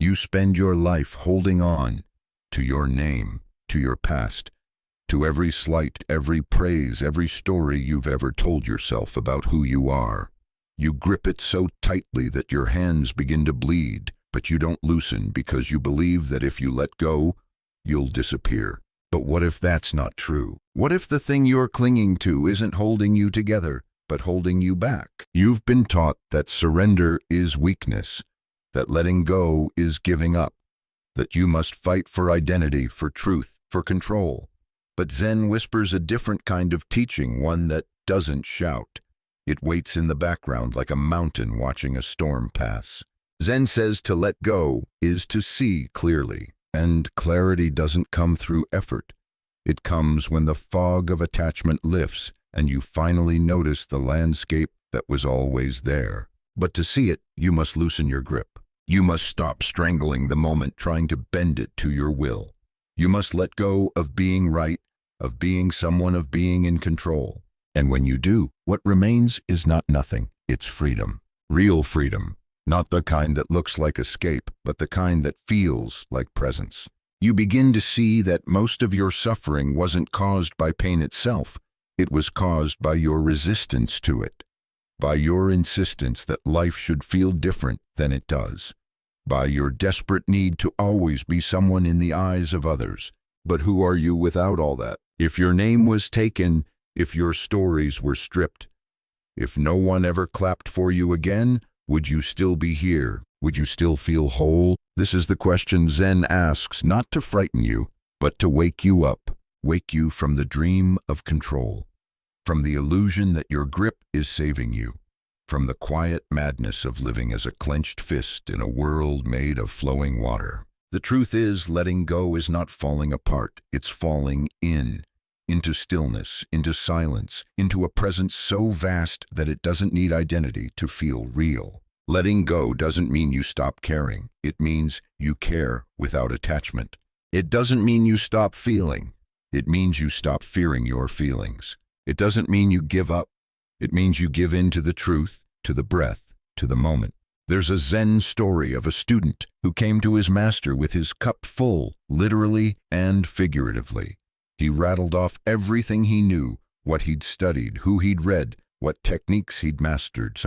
You spend your life holding on to your name, to your past, to every slight, every praise, every story you've ever told yourself about who you are. You grip it so tightly that your hands begin to bleed, but you don't loosen because you believe that if you let go, you'll disappear. But what if that's not true? What if the thing you're clinging to isn't holding you together, but holding you back? You've been taught that surrender is weakness, that letting go is giving up, that you must fight for identity, for truth, for control. But Zen whispers a different kind of teaching, one that doesn't shout. It waits in the background like a mountain watching a storm pass. Zen says to let go is to see clearly, and clarity doesn't come through effort. It comes when the fog of attachment lifts and you finally notice the landscape that was always there. But to see it, you must loosen your grip. You must stop strangling the moment, trying to bend it to your will. You must let go of being right, of being someone, of being in control. And when you do, what remains is not nothing. It's freedom. Real freedom. Not the kind that looks like escape, but the kind that feels like presence. You begin to see that most of your suffering wasn't caused by pain itself. It was caused by your resistance to it, by your insistence that life should feel different than it does, by your desperate need to always be someone in the eyes of others. But who are you without all that? If your name was taken, if your stories were stripped, if no one ever clapped for you again, would you still be here? Would you still feel whole? This is the question Zen asks, not to frighten you, but to wake you up, wake you from the dream of control, from the illusion that your grip is saving you, from the quiet madness of living as a clenched fist in a world made of flowing water. The truth is, letting go is not falling apart, it's falling into stillness, into silence, into a presence so vast that it doesn't need identity to feel real. Letting go doesn't mean you stop caring. It means you care without attachment. It doesn't mean you stop feeling. It means you stop fearing your feelings. It doesn't mean you give up. It means you give in to the truth, to the breath, to the moment. There's a Zen story of a student who came to his master with his cup full, literally and figuratively. He rattled off everything he knew, what he'd studied, who he'd read, what techniques he'd mastered.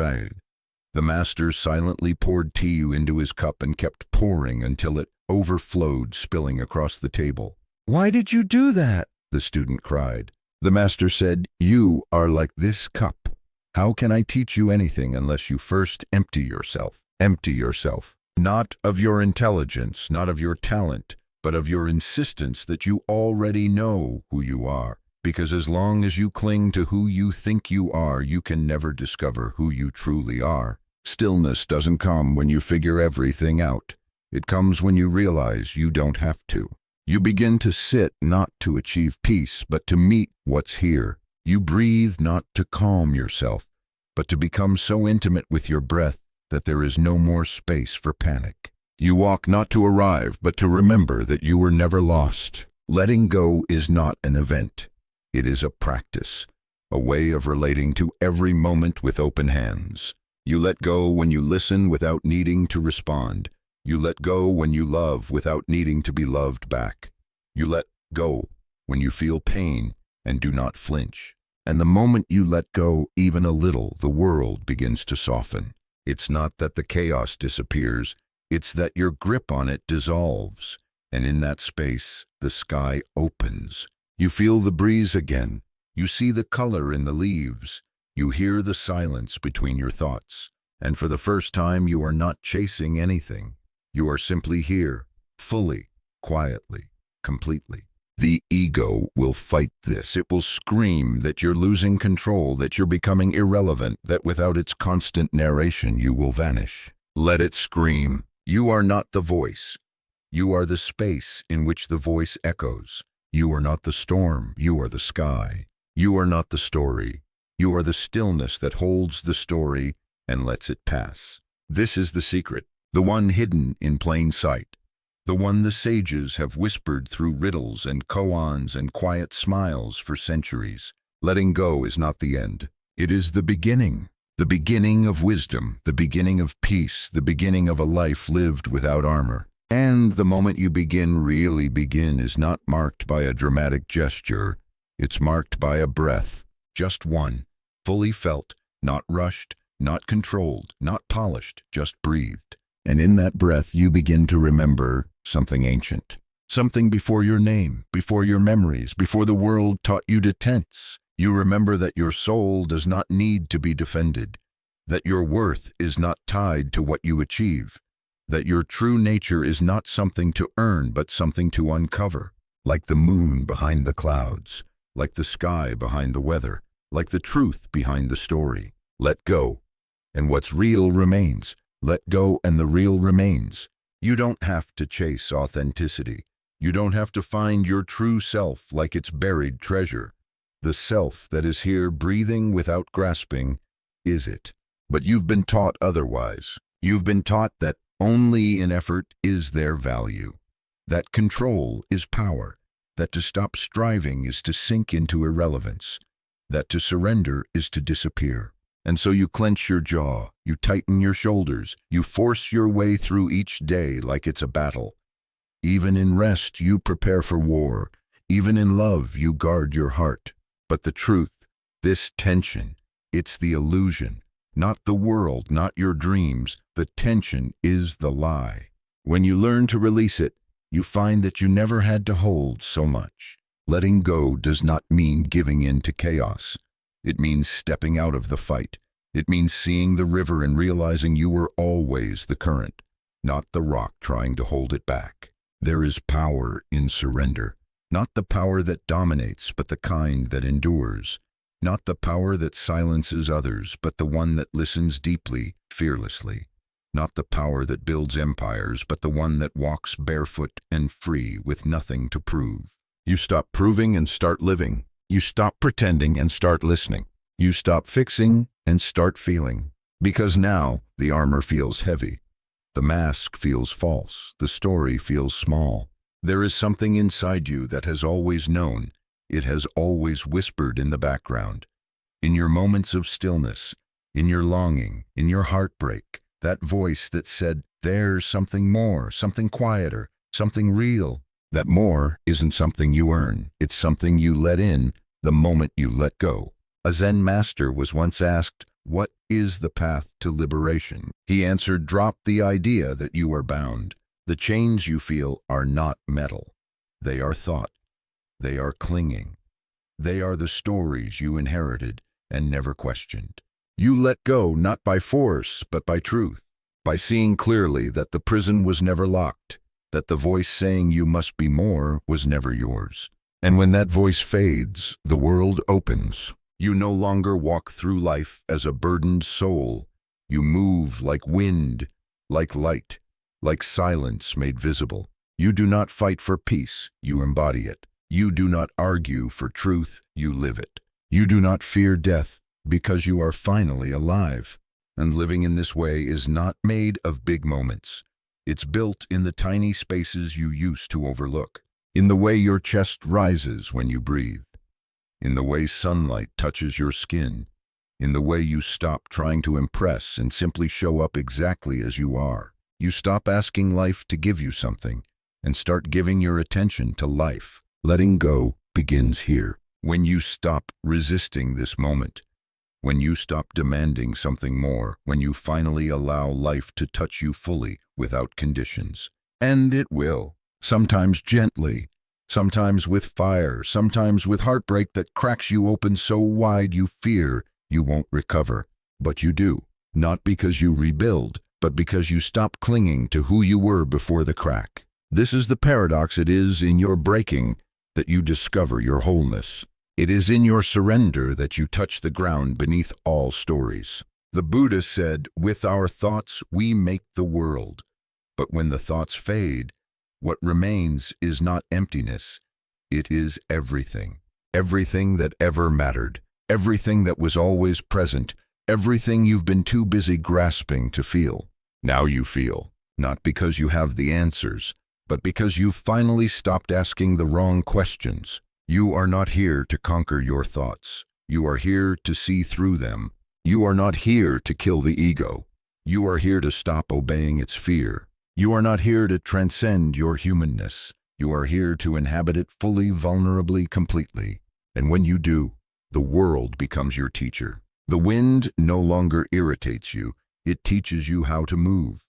The master silently poured tea into his cup and kept pouring until it overflowed, spilling across the table. "Why did you do that?" the student cried. The master said, "You are like this cup. How can I teach you anything unless you first empty yourself? Empty yourself, not of your intelligence, not of your talent, but of your insistence that you already know who you are. Because as long as you cling to who you think you are, you can never discover who you truly are. Stillness doesn't come when you figure everything out. It comes when you realize you don't have to. You begin to sit not to achieve peace, but to meet what's here. You breathe not to calm yourself, but to become so intimate with your breath that there is no more space for panic. You walk not to arrive, but to remember that you were never lost. Letting go is not an event. It is a practice, a way of relating to every moment with open hands. You let go when you listen without needing to respond. You let go when you love without needing to be loved back. You let go when you feel pain and do not flinch. And the moment you let go even a little, the world begins to soften. It's not that the chaos disappears, it's that your grip on it dissolves. And in that space, the sky opens. You feel the breeze again. You see the color in the leaves. You hear the silence between your thoughts. And for the first time, you are not chasing anything. You are simply here, fully, quietly, completely. The ego will fight this. It will scream that you're losing control, that you're becoming irrelevant, that without its constant narration, you will vanish. Let it scream. You are not the voice. You are the space in which the voice echoes. You are not the storm. You are the sky. You are not the story. You are the stillness that holds the story and lets it pass. This is the secret, the one hidden in plain sight, the one the sages have whispered through riddles and koans and quiet smiles for centuries. Letting go is not the end. It is the beginning of wisdom, the beginning of peace, the beginning of a life lived without armor. And the moment you really begin, is not marked by a dramatic gesture. It's marked by a breath, just one, fully felt, not rushed, not controlled, not polished, just breathed. And in that breath, you begin to remember something ancient. Something before your name, before your memories, before the world taught you to tense. You remember that your soul does not need to be defended, that your worth is not tied to what you achieve, that your true nature is not something to earn but something to uncover, like the moon behind the clouds, like the sky behind the weather, like the truth behind the story. Let go, and what's real remains. Let go, and the real remains. You don't have to chase authenticity. You don't have to find your true self like it's buried treasure. The self that is here breathing without grasping is it. But you've been taught otherwise. You've been taught that only in effort is there value, that control is power, that to stop striving is to sink into irrelevance, that to surrender is to disappear. And so you clench your jaw, you tighten your shoulders, you force your way through each day like it's a battle. Even in rest, you prepare for war. Even in love, you guard your heart. But the truth, this tension, it's the illusion, not the world, not your dreams. The tension is the lie. When you learn to release it, you find that you never had to hold so much. Letting go does not mean giving in to chaos. It means stepping out of the fight. It means seeing the river and realizing you were always the current, not the rock trying to hold it back. There is power in surrender, not the power that dominates, but the kind that endures. Not the power that silences others, but the one that listens deeply, fearlessly. Not the power that builds empires, but the one that walks barefoot and free with nothing to prove. You stop proving and start living. You stop pretending and start listening. You stop fixing and start feeling. Because now the armor feels heavy. The mask feels false. The story feels small. There is something inside you that has always known. It has always whispered in the background. In your moments of stillness, in your longing, in your heartbreak, that voice that said, there's something more, something quieter, something real. That more isn't something you earn. It's something you let in the moment you let go. A Zen master was once asked, what is the path to liberation? He answered, drop the idea that you are bound. The chains you feel are not metal. They are thought. They are clinging. They are the stories you inherited and never questioned. You let go not by force, but by truth, by seeing clearly that the prison was never locked, that the voice saying you must be more was never yours. And when that voice fades, the world opens. You no longer walk through life as a burdened soul. You move like wind, like light, like silence made visible. You do not fight for peace, you embody it. You do not argue for truth, you live it. You do not fear death because you are finally alive. And living in this way is not made of big moments. It's built in the tiny spaces you used to overlook, in the way your chest rises when you breathe, in the way sunlight touches your skin, in the way you stop trying to impress and simply show up exactly as you are. You stop asking life to give you something and start giving your attention to life. Letting go begins here. When you stop resisting this moment, when you stop demanding something more, when you finally allow life to touch you fully without conditions. And it will. Sometimes gently, sometimes with fire, sometimes with heartbreak that cracks you open so wide you fear you won't recover. But you do. Not because you rebuild, but because you stop clinging to who you were before the crack. This is the paradox. It is in your breaking that you discover your wholeness. It is in your surrender that you touch the ground beneath all stories. The Buddha said, with our thoughts we make the world. But when the thoughts fade, what remains is not emptiness. It is everything. Everything that ever mattered. Everything that was always present. Everything you've been too busy grasping to feel. Now you feel, not because you have the answers, but because you've finally stopped asking the wrong questions. You are not here to conquer your thoughts. You are here to see through them. You are not here to kill the ego. You are here to stop obeying its fear. You are not here to transcend your humanness. You are here to inhabit it fully, vulnerably, completely. And when you do, the world becomes your teacher. The wind no longer irritates you. It teaches you how to move.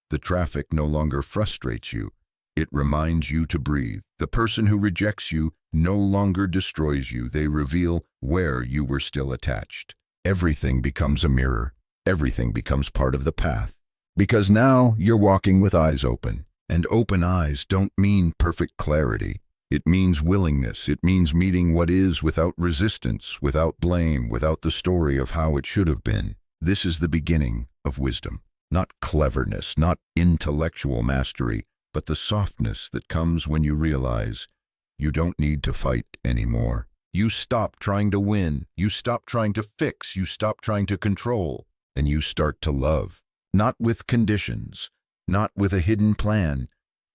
The traffic no longer frustrates you. It reminds you to breathe. The person who rejects you no longer destroys you. They reveal where you were still attached. Everything becomes a mirror. Everything becomes part of the path. Because now you're walking with eyes open. And open eyes don't mean perfect clarity. It means willingness. It means meeting what is without resistance, without blame, without the story of how it should have been. This is the beginning of wisdom. Not cleverness, not intellectual mastery, but the softness that comes when you realize you don't need to fight anymore. You stop trying to win. You stop trying to fix. You stop trying to control. And you start to love. Not with conditions, not with a hidden plan,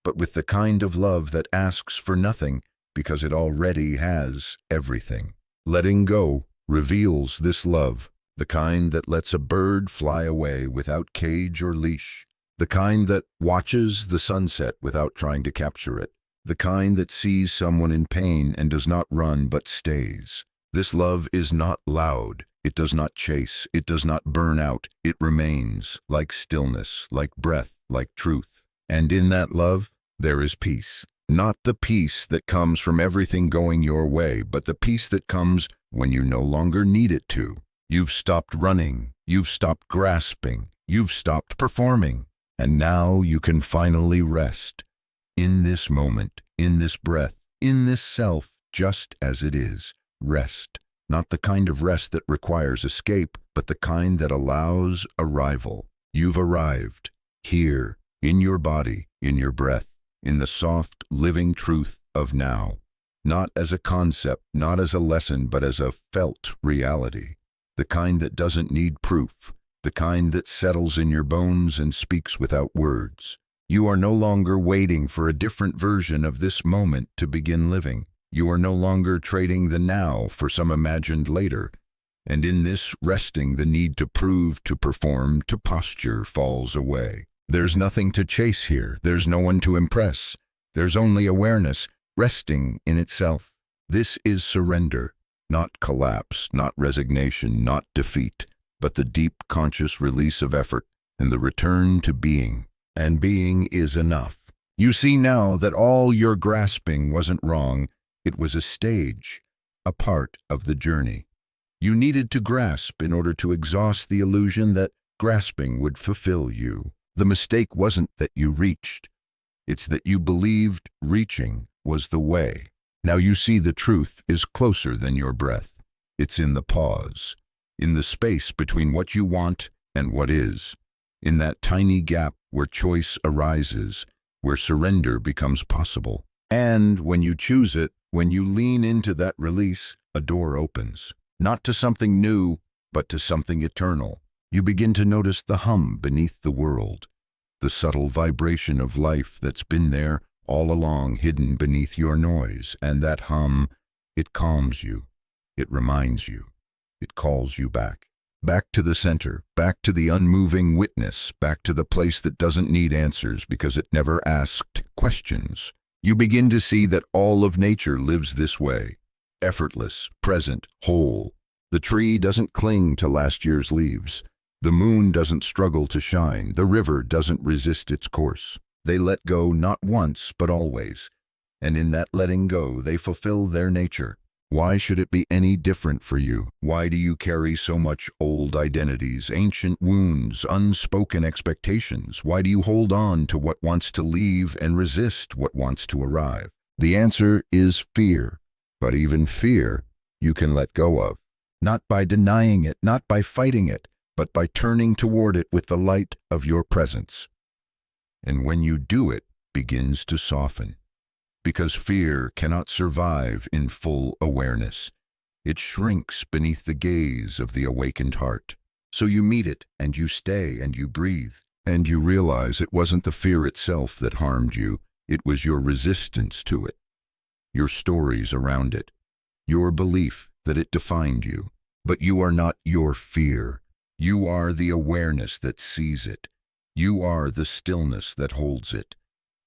but with the kind of love that asks for nothing because it already has everything. Letting go reveals this love, the kind that lets a bird fly away without cage or leash, the kind that watches the sunset without trying to capture it, the kind that sees someone in pain and does not run but stays. This love is not loud. It does not chase. It does not burn out. It remains, like stillness, like breath, like truth. And in that love, there is peace. Not the peace that comes from everything going your way, but the peace that comes when you no longer need it to. You've stopped running. You've stopped grasping. You've stopped performing. And now you can finally rest. In this moment, in this breath, in this self, just as it is. Rest. Not the kind of rest that requires escape, but the kind that allows arrival. You've arrived. Here, in your body, in your breath, in the soft, living truth of now. Not as a concept, not as a lesson, but as a felt reality. The kind that doesn't need proof. The kind that settles in your bones and speaks without words. You are no longer waiting for a different version of this moment to begin living. You are no longer trading the now for some imagined later. And in this resting, the need to prove, to perform, to posture falls away. There's nothing to chase here. There's no one to impress. There's only awareness, resting in itself. This is surrender, not collapse, not resignation, not defeat, but the deep conscious release of effort and the return to being. And being is enough. You see now that all your grasping wasn't wrong. It was a stage, a part of the journey. You needed to grasp in order to exhaust the illusion that grasping would fulfill you. The mistake wasn't that you reached. It's that you believed reaching was the way. Now you see the truth is closer than your breath. It's in the pause, in the space between what you want and what is, in that tiny gap where choice arises, where surrender becomes possible. And when you choose it, when you lean into that release, a door opens, not to something new, but to something eternal. You begin to notice the hum beneath the world, the subtle vibration of life that's been there all along, hidden beneath your noise. And that hum, it calms you, it reminds you, it calls you back. Back to the center, back to the unmoving witness, back to the place that doesn't need answers because it never asked questions. You begin to see that all of nature lives this way, effortless, present, whole. The tree doesn't cling to last year's leaves. The moon doesn't struggle to shine. The river doesn't resist its course. They let go not once, but always. And in that letting go, they fulfill their nature. Why should it be any different for you? Why do you carry so much old identities, ancient wounds, unspoken expectations? Why do you hold on to what wants to leave and resist what wants to arrive? The answer is fear. But even fear you can let go of. Not by denying it, not by fighting it, but by turning toward it with the light of your presence. And when you do, it begins to soften. Because fear cannot survive in full awareness. It shrinks beneath the gaze of the awakened heart. So you meet it, and you stay, and you breathe. And you realize it wasn't the fear itself that harmed you. It was your resistance to it. Your stories around it. Your belief that it defined you. But you are not your fear. You are the awareness that sees it. You are the stillness that holds it.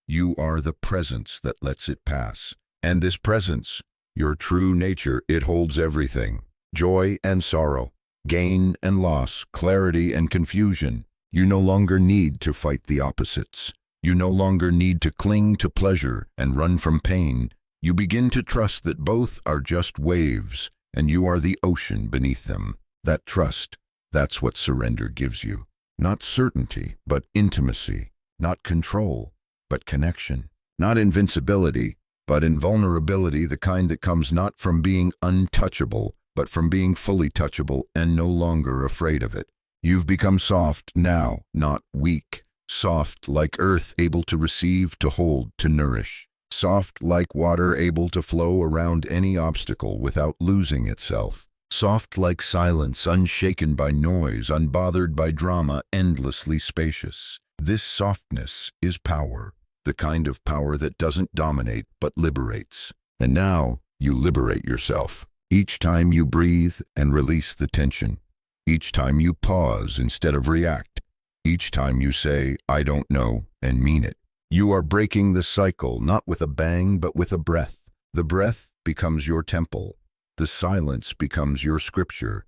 You are the presence that lets it pass. And this presence, your true nature, it holds everything. Joy and sorrow, gain and loss, clarity and confusion. You no longer need to fight the opposites. You no longer need to cling to pleasure and run from pain. You begin to trust that both are just waves, and you are the ocean beneath them. That trust, that's what surrender gives you. Not certainty, but intimacy. Not control, but connection. Not invincibility, but invulnerability, the kind that comes not from being untouchable, but from being fully touchable and no longer afraid of it. You've become soft now, not weak. Soft like earth, able to receive, to hold, to nourish. Soft like water, able to flow around any obstacle without losing itself. Soft like silence, unshaken by noise, unbothered by drama, endlessly spacious. This softness is power, the kind of power that doesn't dominate but liberates. And now you liberate yourself. Each time you breathe and release the tension. Each time you pause instead of react. Each time you say, I don't know, and mean it. You are breaking the cycle, not with a bang, but with a breath. The breath becomes your temple. The silence becomes your scripture.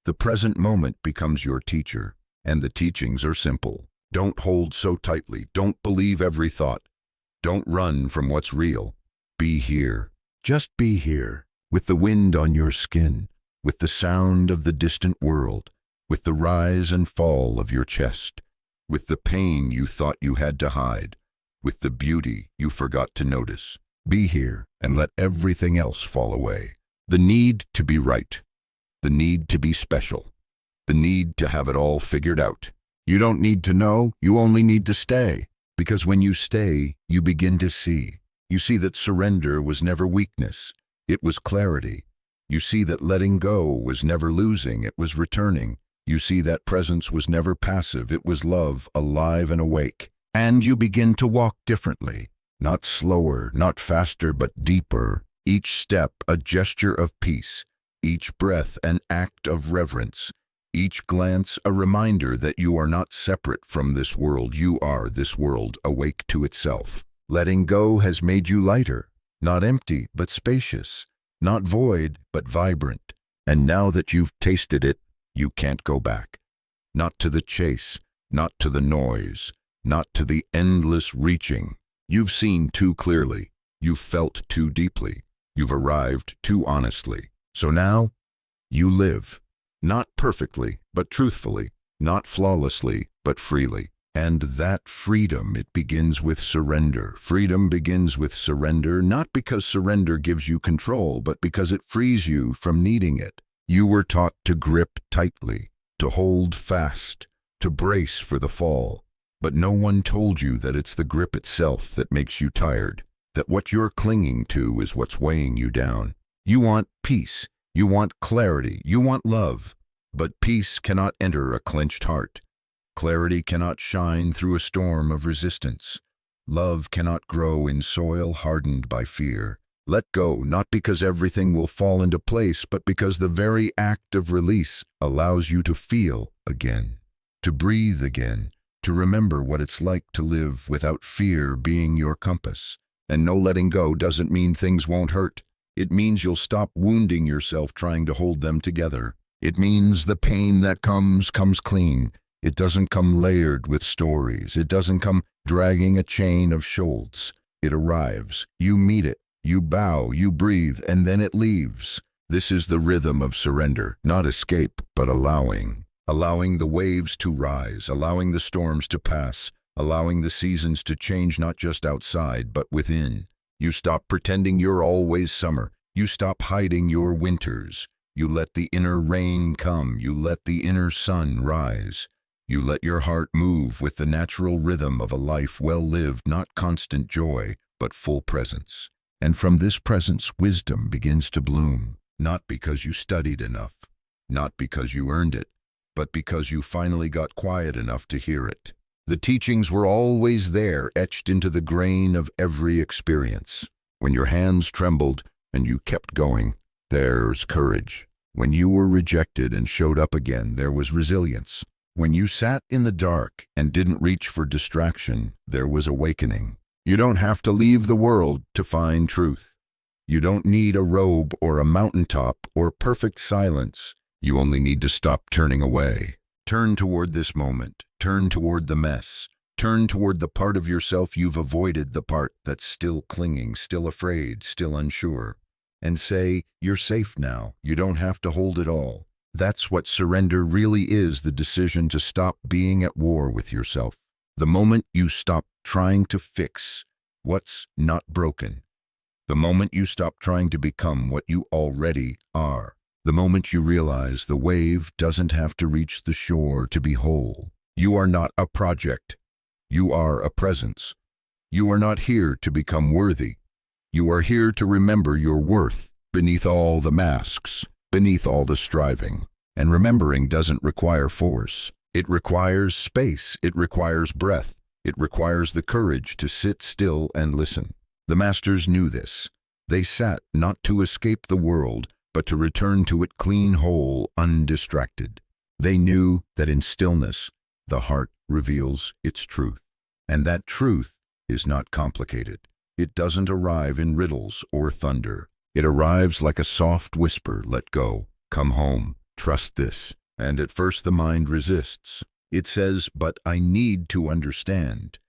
The present moment becomes your teacher. And the teachings are simple. Don't hold so tightly. Don't believe every thought. Don't run from what's real. Be here. Just be here. With the wind on your skin. With the sound of the distant world. With the rise and fall of your chest. With the pain you thought you had to hide. With the beauty you forgot to notice. Be here and let everything else fall away. The need to be right. The need to be special. The need to have it all figured out. You don't need to know, you only need to stay. Because when you stay, you begin to see. You see that surrender was never weakness. It was clarity. You see that letting go was never losing, it was returning. You see that presence was never passive, it was love, alive and awake. And you begin to walk differently. Not slower, not faster, but deeper. Each step a gesture of peace. Each breath an act of reverence. Each glance a reminder that you are not separate from this world. You are this world, awake to itself. Letting go has made you lighter. Not empty, but spacious. Not void, but vibrant. And now that you've tasted it, you can't go back. Not to the chase, not to the noise, not to the endless reaching. You've seen too clearly. You've felt too deeply. You've arrived too honestly. So now, you live. Not perfectly, but truthfully. Not flawlessly, but freely. And that freedom, it begins with surrender. Freedom begins with surrender, not because surrender gives you control, but because it frees you from needing it. You were taught to grip tightly, to hold fast, to brace for the fall. But no one told you that it's the grip itself that makes you tired, that what you're clinging to is what's weighing you down. You want peace, you want clarity, you want love, but peace cannot enter a clenched heart. Clarity cannot shine through a storm of resistance. Love cannot grow in soil hardened by fear. Let go, not because everything will fall into place, but because the very act of release allows you to feel again, to breathe again, to remember what it's like to live without fear being your compass. And no letting go doesn't mean things won't hurt. It means you'll stop wounding yourself trying to hold them together. It means the pain that comes clean. It doesn't come layered with stories. It doesn't come dragging a chain of shoals. It arrives. You meet it. You bow, you breathe, and then it leaves. This is the rhythm of surrender, not escape, but allowing. Allowing the waves to rise, allowing the storms to pass, allowing the seasons to change not just outside, but within. You stop pretending you're always summer. You stop hiding your winters. You let the inner rain come. You let the inner sun rise. You let your heart move with the natural rhythm of a life well lived, not constant joy, but full presence. And from this presence, wisdom begins to bloom, not because you studied enough, not because you earned it, but because you finally got quiet enough to hear it. The teachings were always there, etched into the grain of every experience. When your hands trembled and you kept going, there's courage. When you were rejected and showed up again, there was resilience. When you sat in the dark and didn't reach for distraction, there was awakening. You don't have to leave the world to find truth. You don't need a robe or a mountaintop or perfect silence. You only need to stop turning away. Turn toward this moment. Turn toward the mess. Turn toward the part of yourself you've avoided, the part that's still clinging, still afraid, still unsure. And say, you're safe now. You don't have to hold it all. That's what surrender really is, the decision to stop being at war with yourself. The moment you stop trying to fix what's not broken. The moment you stop trying to become what you already are. The moment you realize the wave doesn't have to reach the shore to be whole. You are not a project. You are a presence. You are not here to become worthy. You are here to remember your worth beneath all the masks, beneath all the striving. And remembering doesn't require force. It requires space. It requires breath. It requires the courage to sit still and listen. The masters knew this. They sat not to escape the world, but to return to it clean, whole, undistracted. They knew that in stillness, the heart reveals its truth. And that truth is not complicated. It doesn't arrive in riddles or thunder. It arrives like a soft whisper, let go, come home, trust this. And at first the mind resists. It says, but I need to understand.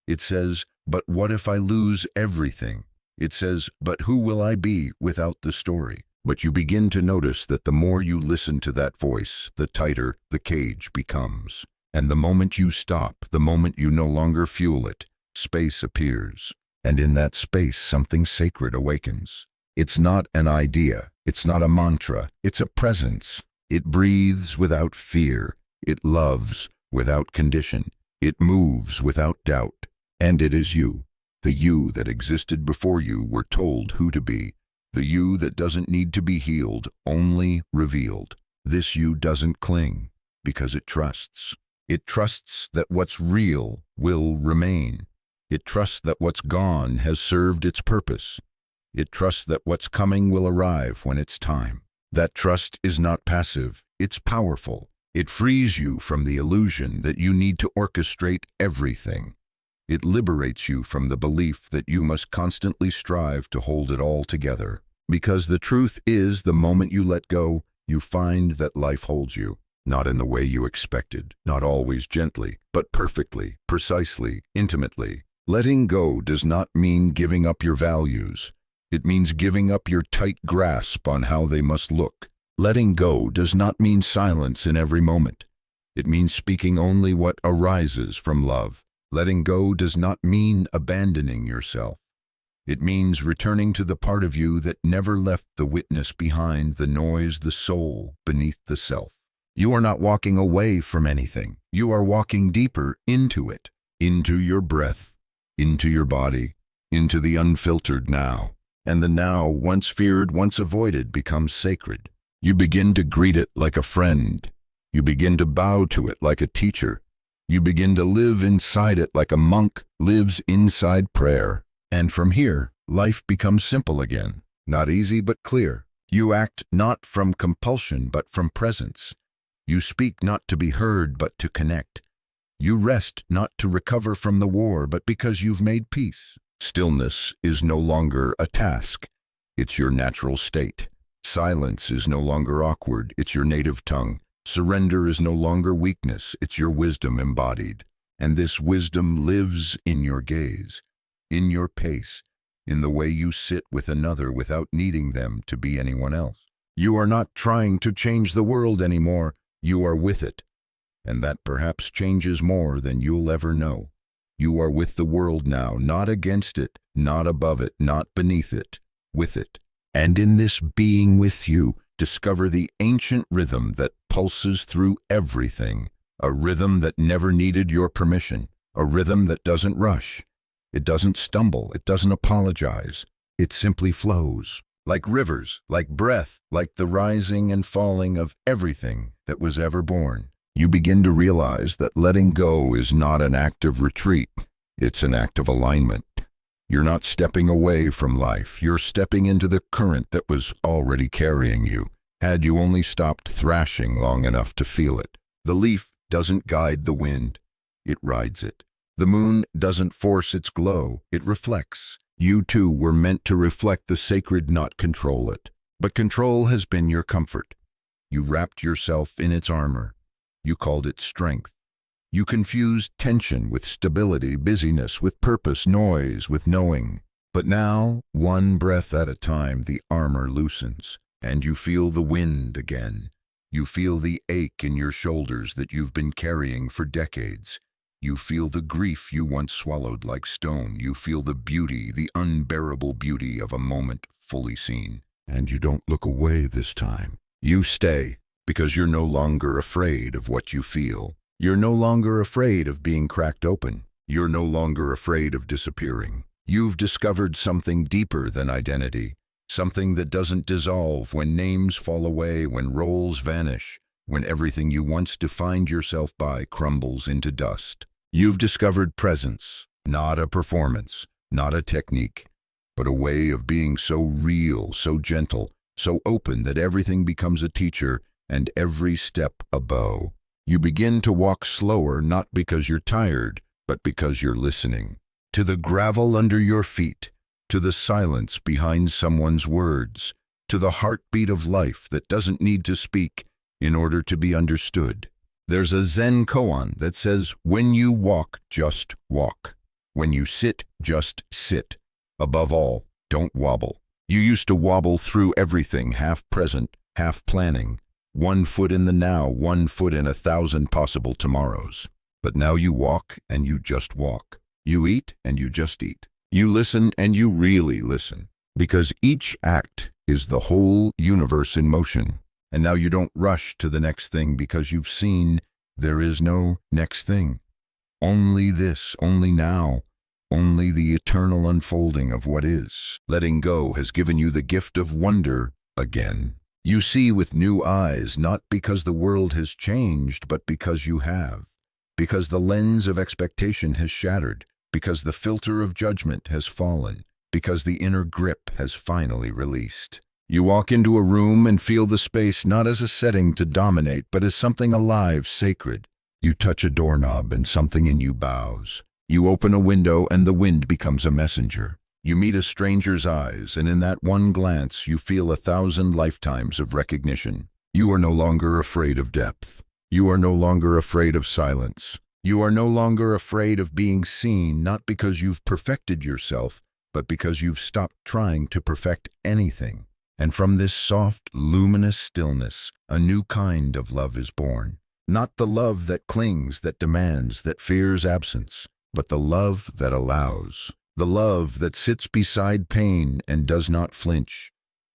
It says, but what if I lose everything? It says, but who will I be without the story? But you begin to notice that the more you listen to that voice, the tighter the cage becomes. And the moment you stop, the moment you no longer fuel it, space appears. And in that space, something sacred awakens. It's not an idea. It's not a mantra. It's a presence. It breathes without fear. It loves without condition. It moves without doubt. And it is you, the you that existed before you were told who to be, the you that doesn't need to be healed, only revealed. This you doesn't cling because it trusts. It trusts that what's real will remain. It trusts that what's gone has served its purpose. It trusts that what's coming will arrive when it's time. That trust is not passive, it's powerful. It frees you from the illusion that you need to orchestrate everything. It liberates you from the belief that you must constantly strive to hold it all together. Because the truth is, the moment you let go, you find that life holds you. Not in the way you expected, not always gently, but perfectly, precisely, intimately. Letting go does not mean giving up your values. It means giving up your tight grasp on how they must look. Letting go does not mean silence in every moment. It means speaking only what arises from love. Letting go does not mean abandoning yourself. It means returning to the part of you that never left the witness behind, the noise, the soul beneath the self. You are not walking away from anything. You are walking deeper into it, into your breath, into your body, into the unfiltered now. And the now, once feared, once avoided, becomes sacred. You begin to greet it like a friend. You begin to bow to it like a teacher. You begin to live inside it like a monk lives inside prayer. And from here, life becomes simple again. Not easy, but clear. You act not from compulsion, but from presence. You speak not to be heard, but to connect. You rest not to recover from the war, but because you've made peace. Stillness is no longer a task. It's your natural state. Silence is no longer awkward. It's your native tongue. Surrender is no longer weakness. It's your wisdom embodied. And this wisdom lives in your gaze, in your pace, in the way you sit with another without needing them to be anyone else. You are not trying to change the world anymore. You are with it. And that perhaps changes more than you'll ever know. You are with the world now, not against it, not above it, not beneath it, with it. And in this being with you, discover the ancient rhythm that pulses through everything, a rhythm that never needed your permission, a rhythm that doesn't rush. It doesn't stumble, it doesn't apologize. It simply flows, like rivers, like breath, like the rising and falling of everything that was ever born. You begin to realize that letting go is not an act of retreat, it's an act of alignment. You're not stepping away from life, you're stepping into the current that was already carrying you, had you only stopped thrashing long enough to feel it. The leaf doesn't guide the wind, it rides it. The moon doesn't force its glow, it reflects. You too were meant to reflect the sacred, not control it. But control has been your comfort. You wrapped yourself in its armor. You called it strength. You confused tension with stability, busyness with purpose, noise with knowing. But now, one breath at a time, the armor loosens, and you feel the wind again. You feel the ache in your shoulders that you've been carrying for decades. You feel the grief you once swallowed like stone. You feel the beauty, the unbearable beauty of a moment fully seen. And you don't look away this time. You stay, because you're no longer afraid of what you feel. You're no longer afraid of being cracked open. You're no longer afraid of disappearing. You've discovered something deeper than identity, something that doesn't dissolve when names fall away, when roles vanish, when everything you once defined yourself by crumbles into dust. You've discovered presence, not a performance, not a technique, but a way of being so real, so gentle, so open that everything becomes a teacher and every step a bow. You begin to walk slower, not because you're tired, but because you're listening. To the gravel under your feet, to the silence behind someone's words, to the heartbeat of life that doesn't need to speak in order to be understood. There's a Zen koan that says, when you walk, just walk. When you sit, just sit. Above all, don't wobble. You used to wobble through everything, half present, half planning. 1 foot in the now, 1 foot in 1,000 possible tomorrows. But now you walk and you just walk. You eat and you just eat. You listen and you really listen. Because each act is the whole universe in motion. And now you don't rush to the next thing because you've seen there is no next thing. Only this, only now, only the eternal unfolding of what is. Letting go has given you the gift of wonder again. You see with new eyes, not because the world has changed, but because you have. Because the lens of expectation has shattered. Because the filter of judgment has fallen. Because the inner grip has finally released. You walk into a room and feel the space not as a setting to dominate, but as something alive, sacred. You touch a doorknob and something in you bows. You open a window and the wind becomes a messenger. You meet a stranger's eyes, and in that one glance you feel 1,000 lifetimes of recognition. You are no longer afraid of depth. You are no longer afraid of silence. You are no longer afraid of being seen, not because you've perfected yourself, but because you've stopped trying to perfect anything. And from this soft, luminous stillness, a new kind of love is born. Not the love that clings, that demands, that fears absence, but the love that allows. The love that sits beside pain and does not flinch.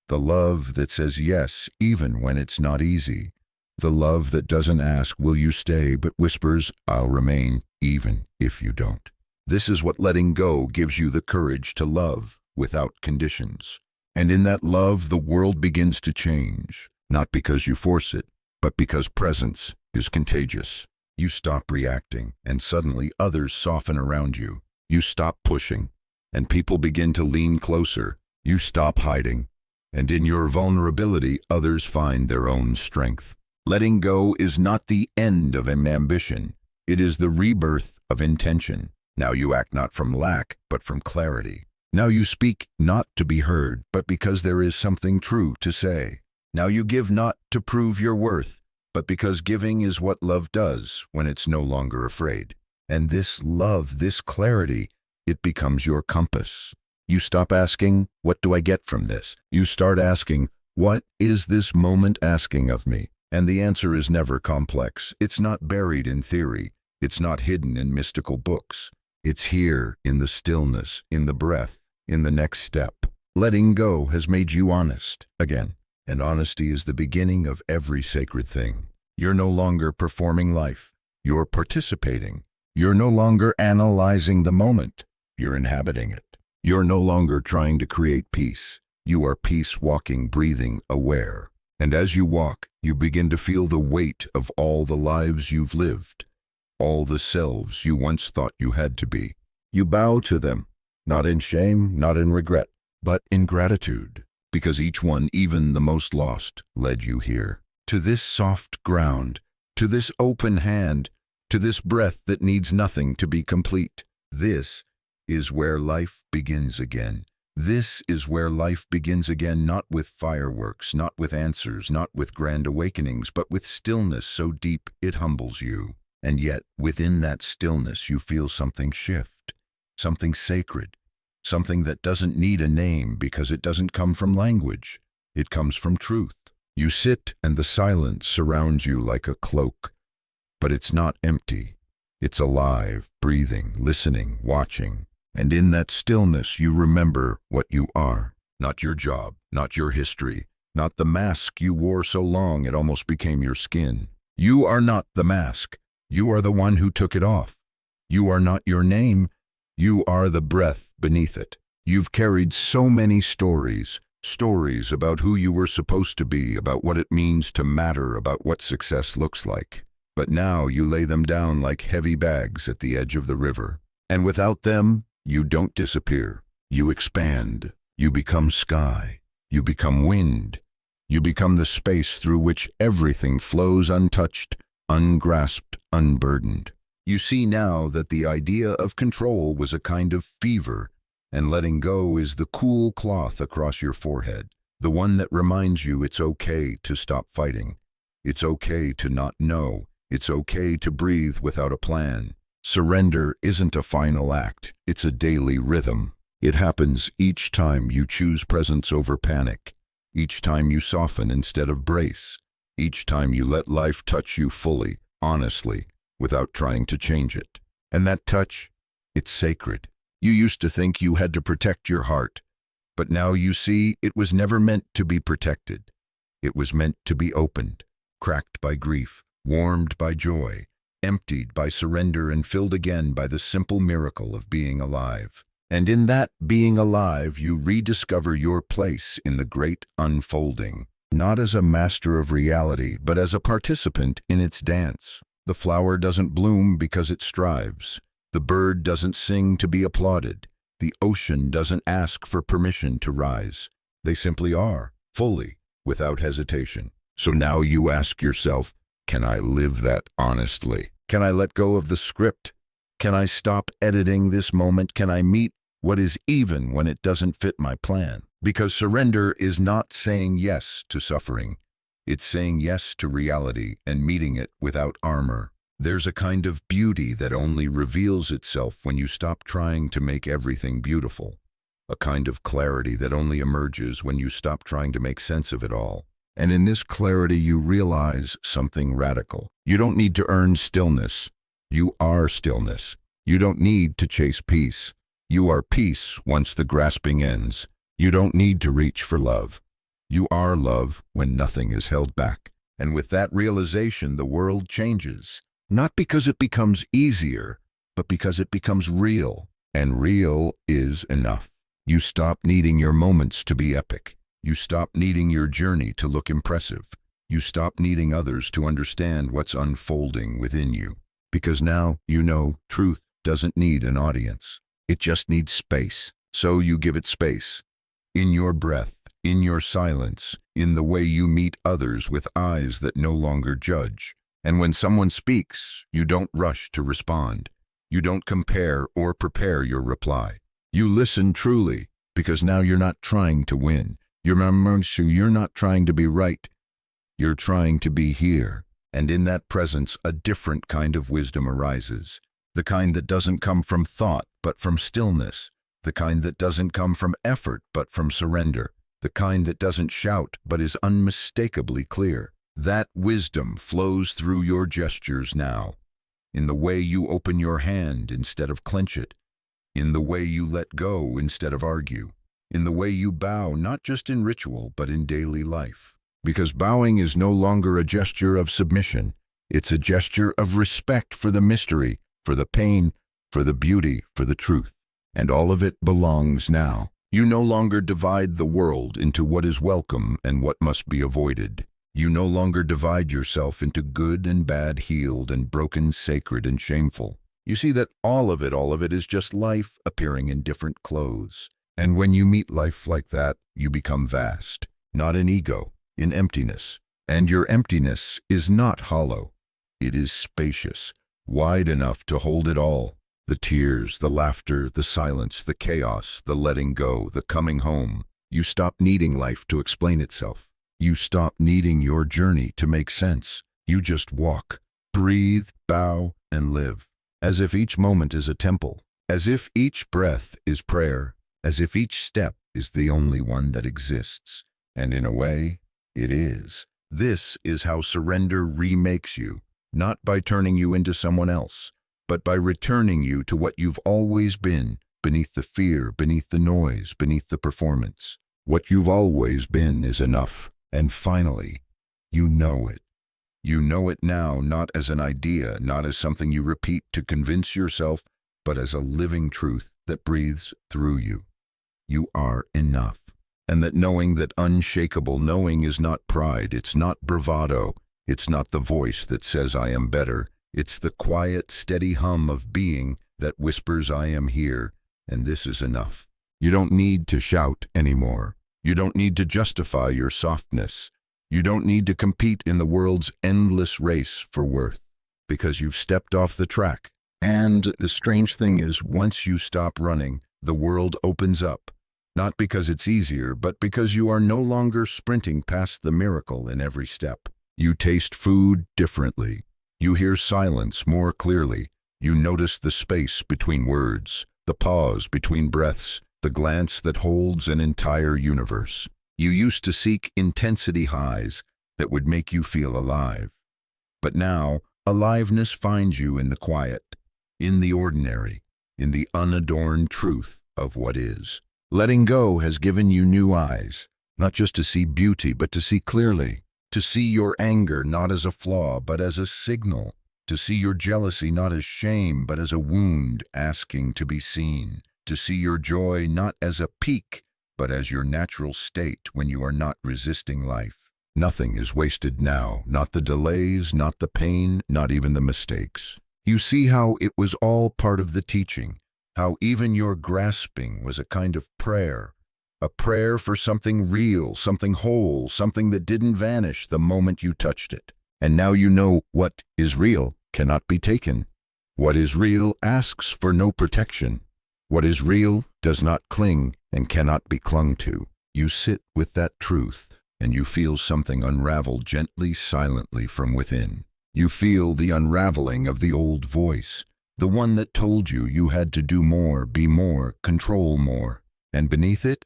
The love that says yes, even when it's not easy. The love that doesn't ask, will you stay, but whispers, I'll remain, even if you don't. This is what letting go gives you the courage to love without conditions. And in that love, the world begins to change, not because you force it, but because presence is contagious. You stop reacting, and suddenly others soften around you. You stop pushing, and people begin to lean closer. You stop hiding, and in your vulnerability, others find their own strength. Letting go is not the end of an ambition. It is the rebirth of intention. Now you act not from lack, but from clarity. Now you speak not to be heard, but because there is something true to say. Now you give not to prove your worth, but because giving is what love does when it's no longer afraid. And this love, this clarity, it becomes your compass. You stop asking, what do I get from this? You start asking, what is this moment asking of me? And the answer is never complex. It's not buried in theory. It's not hidden in mystical books. It's here, in the stillness, in the breath, in the next step. Letting go has made you honest again. And honesty is the beginning of every sacred thing. You're no longer performing life. You're participating. You're no longer analyzing the moment. You're inhabiting it. You're no longer trying to create peace. You are peace walking, breathing, aware. And as you walk, you begin to feel the weight of all the lives you've lived, all the selves you once thought you had to be. You bow to them, not in shame, not in regret, but in gratitude, because each one, even the most lost, led you here, to this soft ground, to this open hand, to this breath that needs nothing to be complete. This is where life begins again. This is where life begins again, not with fireworks, not with answers, not with grand awakenings, but with stillness so deep it humbles you. And yet, within that stillness, you feel something shift, something sacred, something that doesn't need a name because it doesn't come from language. It comes from truth. You sit and the silence surrounds you like a cloak, but it's not empty. It's alive, breathing, listening, watching. And in that stillness, you remember what you are. Not your job, not your history, not the mask you wore so long it almost became your skin. You are not the mask. You are the one who took it off. You are not your name. You are the breath beneath it. You've carried so many stories about who you were supposed to be, about what it means to matter, about what success looks like. But now you lay them down like heavy bags at the edge of the river. And without them, you don't disappear. You expand. You become sky. You become wind. You become the space through which everything flows untouched, ungrasped, unburdened. You see now that the idea of control was a kind of fever, and letting go is the cool cloth across your forehead, the one that reminds you it's okay to stop fighting. It's okay to not know. It's okay to breathe without a plan. Surrender isn't a final act, it's a daily rhythm. It happens each time you choose presence over panic, each time you soften instead of brace, each time you let life touch you fully, honestly, without trying to change it. And that touch, it's sacred. You used to think you had to protect your heart, but now you see it was never meant to be protected. It was meant to be opened, cracked by grief, warmed by joy, emptied by surrender, and filled again by the simple miracle of being alive. And in that being alive, you rediscover your place in the great unfolding, not as a master of reality, but as a participant in its dance. The flower doesn't bloom because it strives. The bird doesn't sing to be applauded. The ocean doesn't ask for permission to rise. They simply are, fully, without hesitation. So now you ask yourself, can I live that honestly? Can I let go of the script? Can I stop editing this moment? Can I meet what is even when it doesn't fit my plan? Because surrender is not saying yes to suffering. It's saying yes to reality and meeting it without armor. There's a kind of beauty that only reveals itself when you stop trying to make everything beautiful. A kind of clarity that only emerges when you stop trying to make sense of it all. And in this clarity, you realize something radical. You don't need to earn stillness. You are stillness. You don't need to chase peace. You are peace once the grasping ends. You don't need to reach for love. You are love when nothing is held back. And with that realization, the world changes. Not because it becomes easier, but because it becomes real. And real is enough. You stop needing your moments to be epic. You stop needing your journey to look impressive. You stop needing others to understand what's unfolding within you. Because now you know truth doesn't need an audience. It just needs space. So you give it space. In your breath, in your silence, in the way you meet others with eyes that no longer judge. And when someone speaks, you don't rush to respond. You don't compare or prepare your reply. You listen truly, because now you're not trying to win. You're not trying to be right. You're trying to be here. And in that presence, a different kind of wisdom arises. The kind that doesn't come from thought, but from stillness. The kind that doesn't come from effort, but from surrender. The kind that doesn't shout, but is unmistakably clear. That wisdom flows through your gestures now. In the way you open your hand instead of clench it. In the way you let go instead of argue. In the way you bow, not just in ritual, but in daily life. Because bowing is no longer a gesture of submission. It's a gesture of respect for the mystery, for the pain, for the beauty, for the truth. And all of it belongs now. You no longer divide the world into what is welcome and what must be avoided. You no longer divide yourself into good and bad, healed and broken, sacred and shameful. You see that all of it is just life appearing in different clothes. And when you meet life like that, you become vast, not in ego, in emptiness. And your emptiness is not hollow. It is spacious, wide enough to hold it all. The tears, the laughter, the silence, the chaos, the letting go, the coming home. You stop needing life to explain itself. You stop needing your journey to make sense. You just walk, breathe, bow, and live. As if each moment is a temple. As if each breath is prayer. As if each step is the only one that exists. And in a way, it is. This is how surrender remakes you, not by turning you into someone else, but by returning you to what you've always been, beneath the fear, beneath the noise, beneath the performance. What you've always been is enough. And finally, you know it. You know it now, not as an idea, not as something you repeat to convince yourself, but as a living truth that breathes through you. You are enough. And that knowing, that unshakable knowing, is not pride, it's not bravado, it's not the voice that says I am better, it's the quiet, steady hum of being that whispers I am here, and this is enough. You don't need to shout anymore. You don't need to justify your softness. You don't need to compete in the world's endless race for worth, because you've stepped off the track. And the strange thing is, once you stop running, the world opens up. Not because it's easier, but because you are no longer sprinting past the miracle in every step. You taste food differently. You hear silence more clearly. You notice the space between words, the pause between breaths, the glance that holds an entire universe. You used to seek intensity highs that would make you feel alive. But now, aliveness finds you in the quiet, in the ordinary, in the unadorned truth of what is. Letting go has given you new eyes, not just to see beauty, but to see clearly, to see your anger not as a flaw, but as a signal, to see your jealousy not as shame, but as a wound asking to be seen, to see your joy not as a peak, but as your natural state when you are not resisting life. Nothing is wasted now, not the delays, not the pain, not even the mistakes. You see how it was all part of the teaching. How even your grasping was a kind of prayer, a prayer for something real, something whole, something that didn't vanish the moment you touched it. And now you know what is real cannot be taken. What is real asks for no protection. What is real does not cling and cannot be clung to. You sit with that truth, and you feel something unravel gently, silently from within. You feel the unraveling of the old voice. The one that told you you had to do more, be more, control more. And beneath it,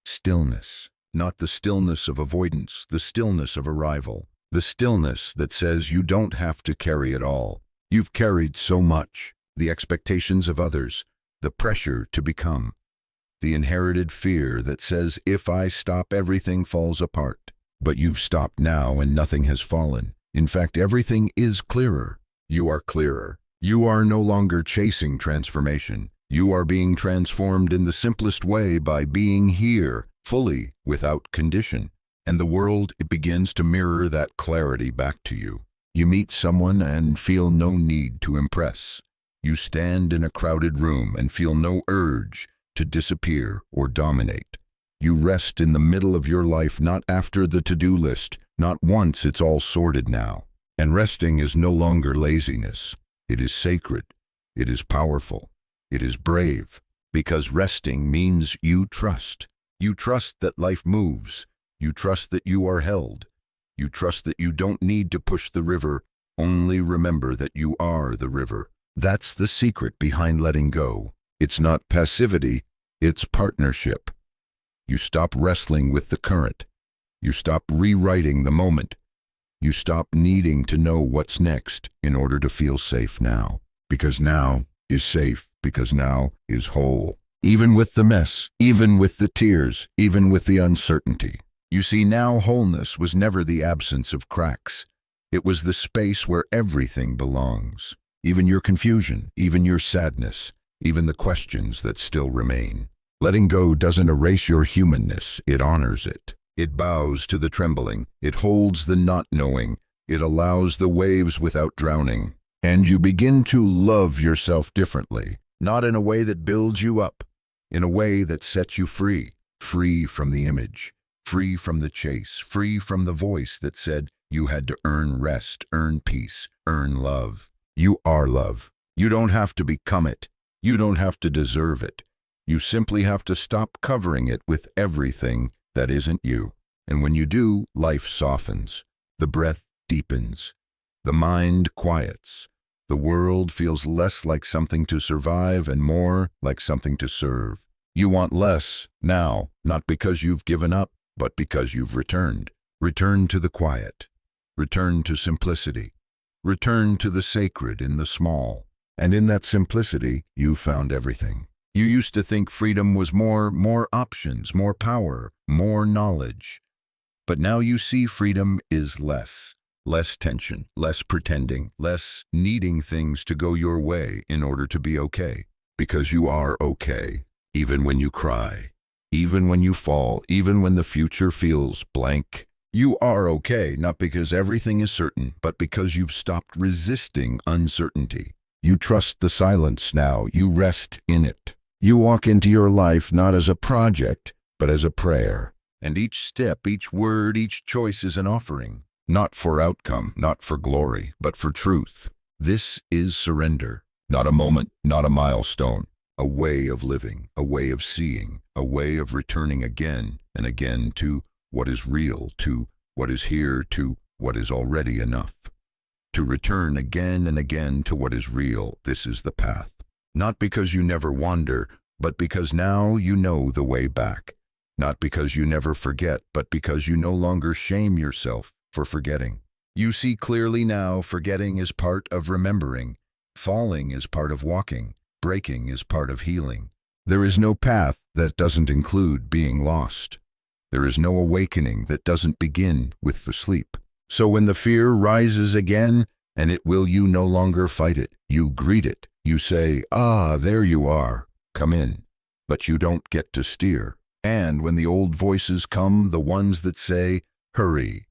stillness. Not the stillness of avoidance, the stillness of arrival. The stillness that says you don't have to carry it all. You've carried so much. The expectations of others, the pressure to become. The inherited fear that says if I stop, everything falls apart. But you've stopped now and nothing has fallen. In fact, everything is clearer. You are clearer. You are no longer chasing transformation. You are being transformed in the simplest way by being here, fully, without condition. And the world, it begins to mirror that clarity back to you. You meet someone and feel no need to impress. You stand in a crowded room and feel no urge to disappear or dominate. You rest in the middle of your life, not after the to-do list, not once it's all sorted now. And resting is no longer laziness. It is sacred, it is powerful, it is brave, because resting means you trust. You trust that life moves, you trust that you are held, you trust that you don't need to push the river, only remember that you are the river. That's the secret behind letting go. It's not passivity, it's partnership. You stop wrestling with the current, you stop rewriting the moment. You stop needing to know what's next in order to feel safe now. Because now is safe, because now is whole. Even with the mess, even with the tears, even with the uncertainty. You see, now wholeness was never the absence of cracks. It was the space where everything belongs. Even your confusion, even your sadness, even the questions that still remain. Letting go doesn't erase your humanness, it honors it. It bows to the trembling, it holds the not knowing, it allows the waves without drowning. And you begin to love yourself differently, not in a way that builds you up, in a way that sets you free, free from the image, free from the chase, free from the voice that said, You had to earn rest, earn peace, earn love. You are love. You don't have to become it. You don't have to deserve it. You simply have to stop covering it with everything that isn't you. And when you do, life softens. The breath deepens. The mind quiets. The world feels less like something to survive and more like something to serve. You want less now, not because you've given up, but because you've returned. Return to the quiet. Return to simplicity. Return to the sacred in the small. And in that simplicity, you found everything. You used to think freedom was more options, more power, more knowledge. But now you see freedom is less. Less tension, less pretending, less needing things to go your way in order to be okay. Because you are okay, even when you cry, even when you fall, even when the future feels blank. You are okay, not because everything is certain, but because you've stopped resisting uncertainty. You trust the silence now, you rest in it. You walk into your life not as a project, but as a prayer. And each step, each word, each choice is an offering. Not for outcome, not for glory, but for truth. This is surrender. Not a moment, not a milestone. A way of living, a way of seeing, a way of returning again and again to what is real, to what is here, to what is already enough. To return again and again to what is real, this is the path. Not because you never wander, but because now you know the way back. Not because you never forget, but because you no longer shame yourself for forgetting. You see clearly now forgetting is part of remembering. Falling is part of walking. Breaking is part of healing. There is no path that doesn't include being lost. There is no awakening that doesn't begin with the sleep. So when the fear rises again, and it will, you no longer fight it. You greet it. You say, "Ah, there you are. Come in." But you don't get to steer. And when the old voices come, the ones that say, "Hurry,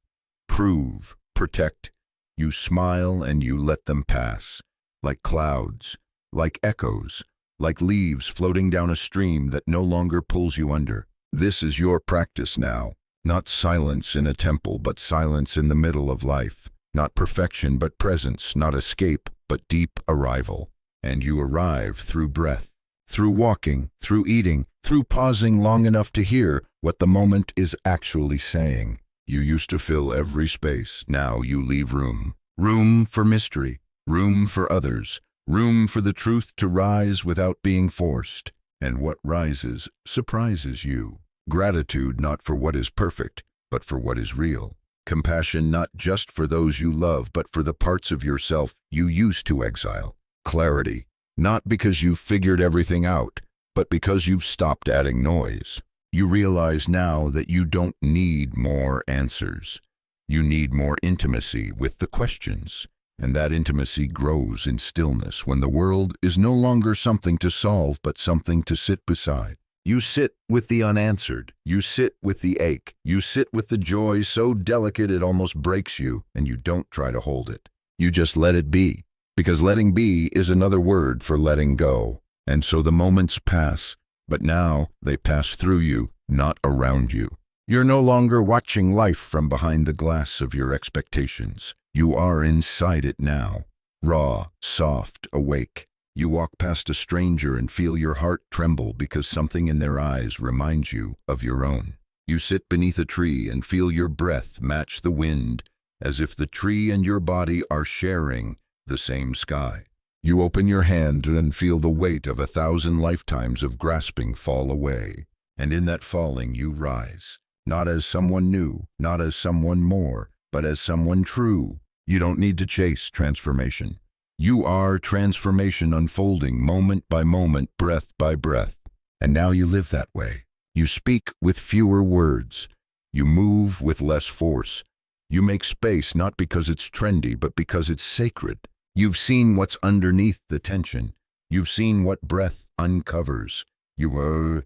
prove, protect," you smile and you let them pass. Like clouds, like echoes, like leaves floating down a stream that no longer pulls you under. This is your practice now. Not silence in a temple, but silence in the middle of life. Not perfection, but presence. Not escape, but deep arrival. And you arrive through breath, through walking, through eating, through pausing long enough to hear what the moment is actually saying. You used to fill every space. Now you leave room. Room for mystery. Room for others. Room for the truth to rise without being forced. And what rises surprises you. Gratitude not for what is perfect, but for what is real. Compassion not just for those you love, but for the parts of yourself you used to exile. Clarity, not because you've figured everything out, but because you've stopped adding noise. You realize now that you don't need more answers. You need more intimacy with the questions. And that intimacy grows in stillness when the world is no longer something to solve, but something to sit beside. You sit with the unanswered. You sit with the ache. You sit with the joy so delicate it almost breaks you, and you don't try to hold it. You just let it be, because letting be is another word for letting go. And so the moments pass, but now they pass through you, not around you. You're no longer watching life from behind the glass of your expectations. You are inside it now, raw, soft, awake. You walk past a stranger and feel your heart tremble because something in their eyes reminds you of your own. You sit beneath a tree and feel your breath match the wind, as if the tree and your body are sharing the same sky. You open your hand and feel the weight of 1,000 lifetimes of grasping fall away. And in that falling you rise, not as someone new, not as someone more, but as someone true. You don't need to chase transformation. You are transformation unfolding moment by moment, breath by breath. And now you live that way. You speak with fewer words. You move with less force. You make space not because it's trendy, but because it's sacred. You've seen what's underneath the tension. You've seen what breath uncovers. You've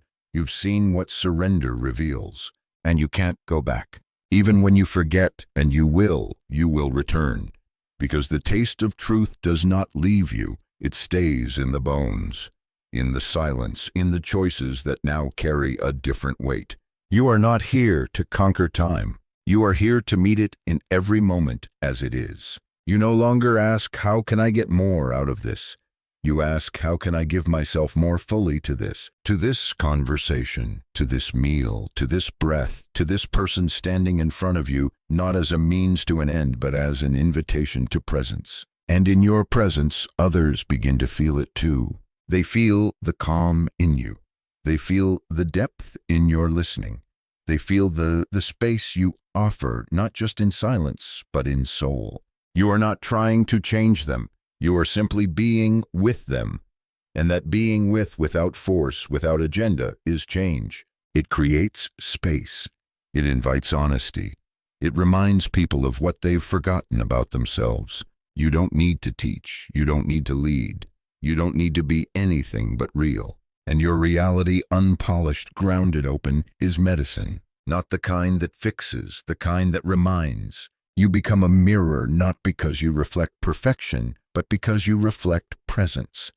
seen what surrender reveals. And you can't go back. Even when you forget, and you will return. Because the taste of truth does not leave you, it stays in the bones, in the silence, in the choices that now carry a different weight. You are not here to conquer time. You are here to meet it in every moment as it is. You no longer ask, how can I get more out of this? You ask, how can I give myself more fully to this conversation, to this meal, to this breath, to this person standing in front of you, not as a means to an end, but as an invitation to presence. And in your presence, others begin to feel it too. They feel the calm in you. They feel the depth in your listening. They feel the space you offer, not just in silence, but in soul. You are not trying to change them. You are simply being with them. And that being without force, without agenda, is change. It creates space. It invites honesty. It reminds people of what they've forgotten about themselves. You don't need to teach. You don't need to lead. You don't need to be anything but real. And your reality, unpolished, grounded, open, is medicine. Not the kind that fixes, the kind that reminds. You become a mirror not because you reflect perfection, but because you reflect presence.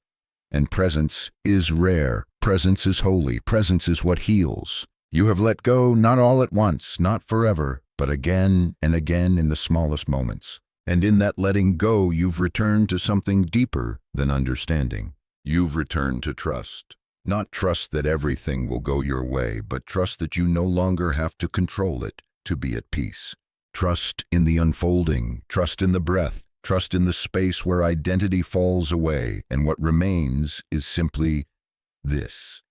And presence is rare. Presence is holy. Presence is what heals. You have let go, not all at once, not forever, but again and again in the smallest moments. And in that letting go, you've returned to something deeper than understanding. You've returned to trust. Not trust that everything will go your way, but trust that you no longer have to control it to be at peace. Trust in the unfolding, trust in the breath, trust in the space where identity falls away, and what remains is simply this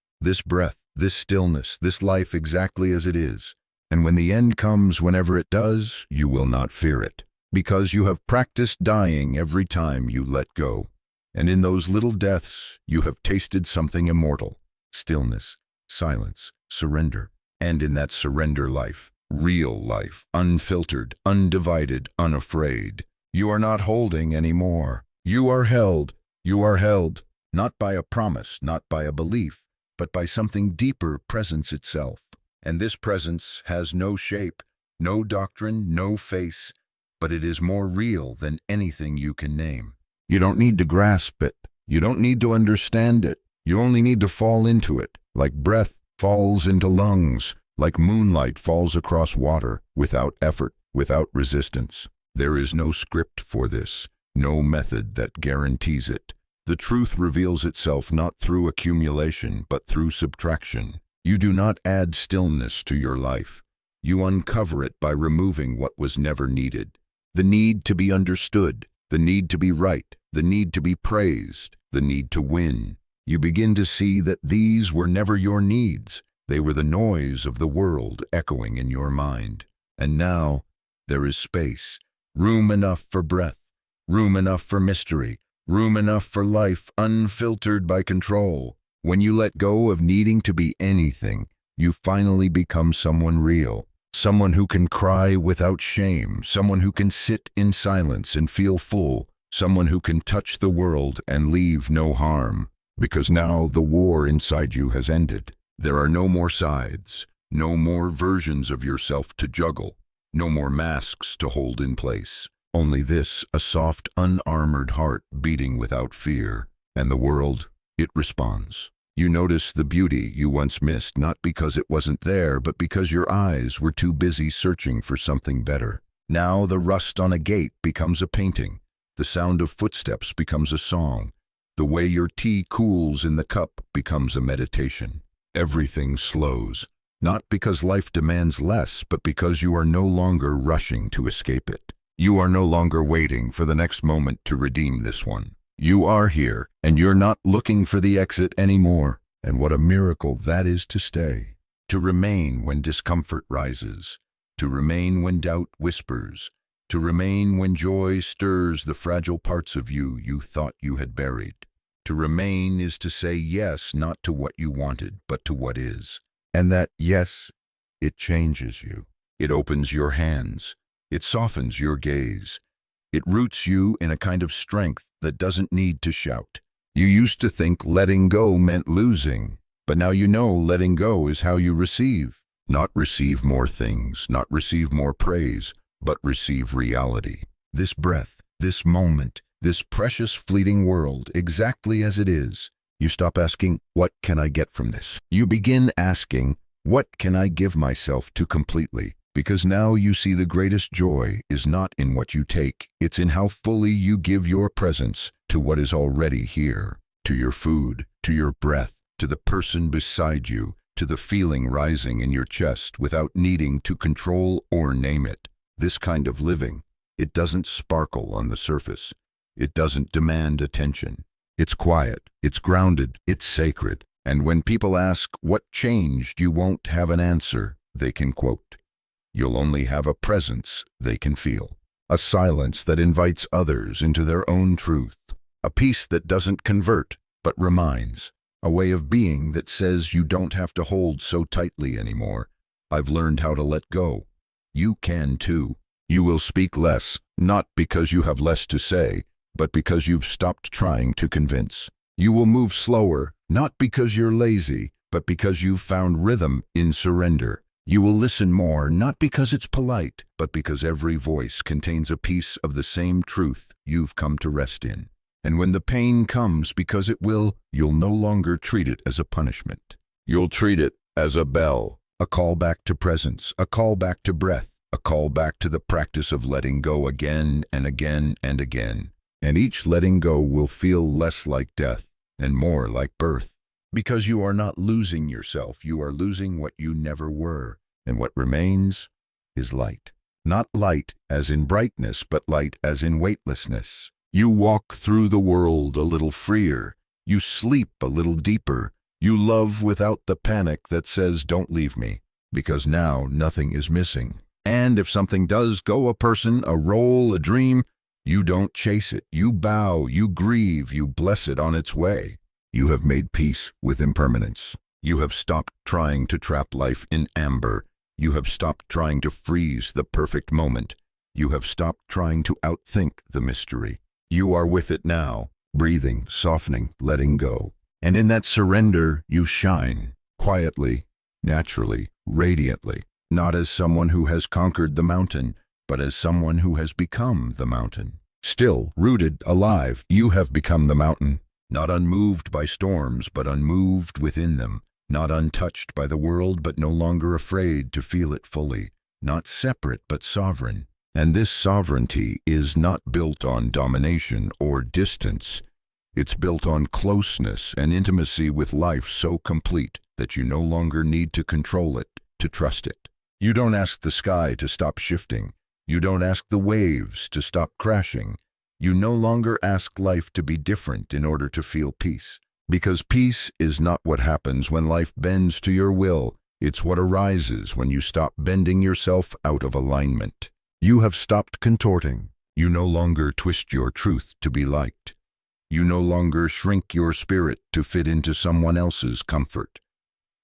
breath, this stillness, this life exactly as it is. And when the end comes, whenever it does, you will not fear it, because you have practiced dying every time you let go. And in those little deaths, you have tasted something immortal: stillness, silence, surrender. And in that surrender life, real life, unfiltered, undivided, unafraid, you are not holding anymore. You are held. You are held, not by a promise, not by a belief, but by something deeper, presence itself. And this presence has no shape, no doctrine, no face, but it is more real than anything you can name. You don't need to grasp it. You don't need to understand it. You only need to fall into it, like breath falls into lungs, like moonlight falls across water, without effort, without resistance. There is no script for this, no method that guarantees it. The truth reveals itself not through accumulation, but through subtraction. You do not add stillness to your life. You uncover it by removing what was never needed. The need to be understood, the need to be right, the need to be praised, the need to win. You begin to see that these were never your needs. They were the noise of the world echoing in your mind. And now there is space, room enough for breath, room enough for mystery, room enough for life unfiltered by control. When you let go of needing to be anything, you finally become someone real. Someone who can cry without shame, someone who can sit in silence and feel full, someone who can touch the world and leave no harm. Because now the war inside you has ended. There are no more sides, no more versions of yourself to juggle, no more masks to hold in place. Only this, a soft, unarmored heart beating without fear. And the world, it responds. You notice the beauty you once missed, not because it wasn't there, but because your eyes were too busy searching for something better. Now the rust on a gate becomes a painting. The sound of footsteps becomes a song. The way your tea cools in the cup becomes a meditation. Everything slows, not because life demands less, but because you are no longer rushing to escape it. You are no longer waiting for the next moment to redeem this one. You are here, and you're not looking for the exit anymore. And what a miracle that is to stay. To remain when discomfort rises. To remain when doubt whispers. To remain when joy stirs the fragile parts of you thought you had buried. To remain is to say yes, not to what you wanted, but to what is. And that yes, it changes you. It opens your hands. It softens your gaze. It roots you in a kind of strength that doesn't need to shout. You used to think letting go meant losing, but now you know letting go is how you receive. Not receive more things, not receive more praise, but receive reality. This breath, this moment, this precious fleeting world, exactly as it is. You stop asking, what can I get from this? You begin asking, what can I give myself to completely? Because now you see the greatest joy is not in what you take, it's in how fully you give your presence to what is already here, to your food, to your breath, to the person beside you, to the feeling rising in your chest without needing to control or name it. This kind of living, it doesn't sparkle on the surface. It doesn't demand attention. It's quiet, it's grounded, it's sacred. And when people ask what changed, you won't have an answer they can quote. You'll only have a presence they can feel. A silence that invites others into their own truth. A peace that doesn't convert, but reminds. A way of being that says you don't have to hold so tightly anymore. I've learned how to let go. You can too. You will speak less, not because you have less to say, but because you've stopped trying to convince. You will move slower, not because you're lazy, but because you've found rhythm in surrender. You will listen more, not because it's polite, but because every voice contains a piece of the same truth you've come to rest in. And when the pain comes, because it will, you'll no longer treat it as a punishment. You'll treat it as a bell, a call back to presence, a call back to breath, a call back to the practice of letting go again and again and again. And each letting go will feel less like death and more like birth. Because you are not losing yourself, you are losing what you never were. And what remains is light. Not light as in brightness, but light as in weightlessness. You walk through the world a little freer. You sleep a little deeper. You love without the panic that says, don't leave me. Because now nothing is missing. And if something does go, a person, a role, a dream, you don't chase it. You bow, you grieve, you bless it on its way. You have made peace with impermanence. You have stopped trying to trap life in amber. You have stopped trying to freeze the perfect moment. You have stopped trying to outthink the mystery. You are with it now, breathing, softening, letting go. And in that surrender, you shine, quietly, naturally, radiantly, not as someone who has conquered the mountain, but as someone who has become the mountain. Still, rooted, alive, you have become the mountain. Not unmoved by storms, but unmoved within them. Not untouched by the world, but no longer afraid to feel it fully. Not separate, but sovereign. And this sovereignty is not built on domination or distance. It's built on closeness and intimacy with life so complete that you no longer need to control it, to trust it. You don't ask the sky to stop shifting. You don't ask the waves to stop crashing. You no longer ask life to be different in order to feel peace. Because peace is not what happens when life bends to your will. It's what arises when you stop bending yourself out of alignment. You have stopped contorting. You no longer twist your truth to be liked. You no longer shrink your spirit to fit into someone else's comfort.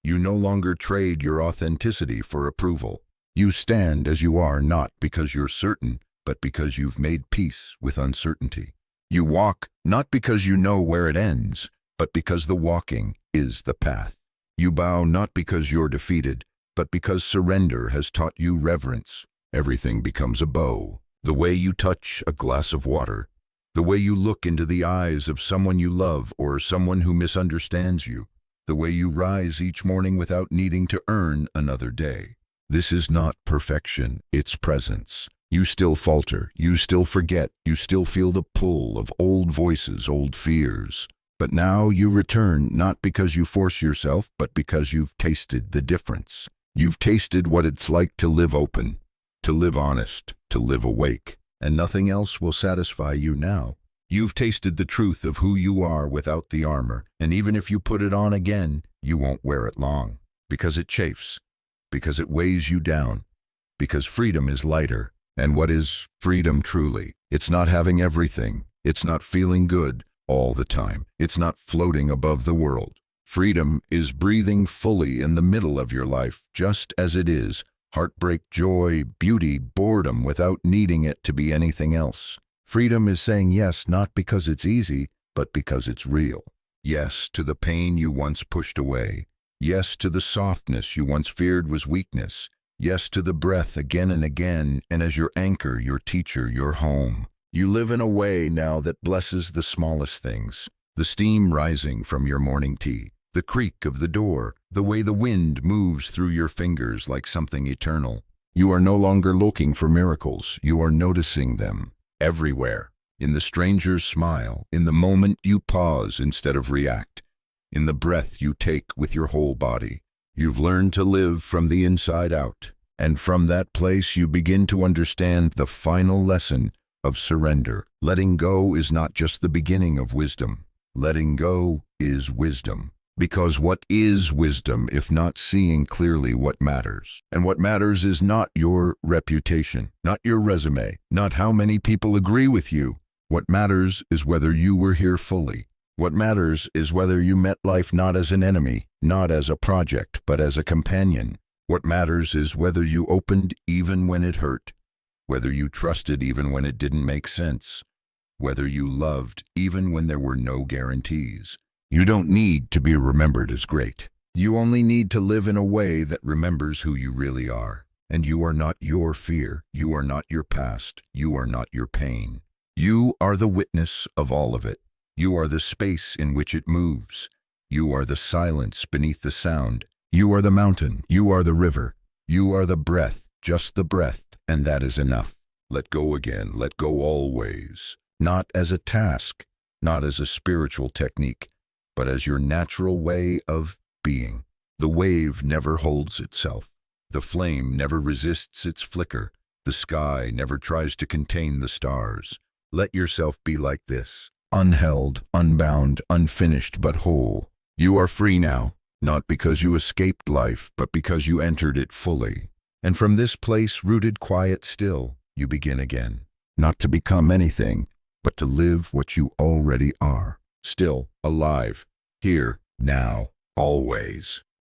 You no longer trade your authenticity for approval. You stand as you are, not because you're certain, but because you've made peace with uncertainty. You walk not because you know where it ends, but because the walking is the path. You bow not because you're defeated, but because surrender has taught you reverence. Everything becomes a bow. The way you touch a glass of water, the way you look into the eyes of someone you love or someone who misunderstands you, the way you rise each morning without needing to earn another day. This is not perfection, it's presence. You still falter, you still forget, you still feel the pull of old voices, old fears. But now you return not because you force yourself, but because you've tasted the difference. You've tasted what it's like to live open, to live honest, to live awake, and nothing else will satisfy you now. You've tasted the truth of who you are without the armor, and even if you put it on again, you won't wear it long, because it chafes, because it weighs you down, because freedom is lighter. And what is freedom truly? It's not having everything. It's not feeling good all the time. It's not floating above the world. Freedom is breathing fully in the middle of your life, just as it is. Heartbreak, joy, beauty, boredom, without needing it to be anything else. Freedom is saying yes, not because it's easy, but because it's real. Yes to the pain you once pushed away. Yes to the softness you once feared was weakness. Yes to the breath again and again, and as your anchor, your teacher, your home. You live in a way now that blesses the smallest things. The steam rising from your morning tea, the creak of the door, the way the wind moves through your fingers like something eternal. You are no longer looking for miracles. You are noticing them everywhere. In the stranger's smile, in the moment you pause instead of react, in the breath you take with your whole body. You've learned to live from the inside out, and from that place you begin to understand the final lesson of surrender. Letting go is not just the beginning of wisdom. Letting go is wisdom. Because what is wisdom if not seeing clearly what matters? And what matters is not your reputation, not your resume, not how many people agree with you. What matters is whether you were here fully. What matters is whether you met life not as an enemy, not as a project, but as a companion. What matters is whether you opened even when it hurt, whether you trusted even when it didn't make sense, whether you loved even when there were no guarantees. You don't need to be remembered as great. You only need to live in a way that remembers who you really are. And you are not your fear. You are not your past. You are not your pain. You are the witness of all of it. You are the space in which it moves. You are the silence beneath the sound. You are the mountain. You are the river. You are the breath, just the breath, and that is enough. Let go again. Let go always. Not as a task, not as a spiritual technique, but as your natural way of being. The wave never holds itself. The flame never resists its flicker. The sky never tries to contain the stars. Let yourself be like this. Unheld, unbound, unfinished, but whole. You are free now, not because you escaped life, but because you entered it fully. And from this place, rooted, quiet, still, you begin again. Not to become anything, but to live what you already are. Still, alive, here, now, always.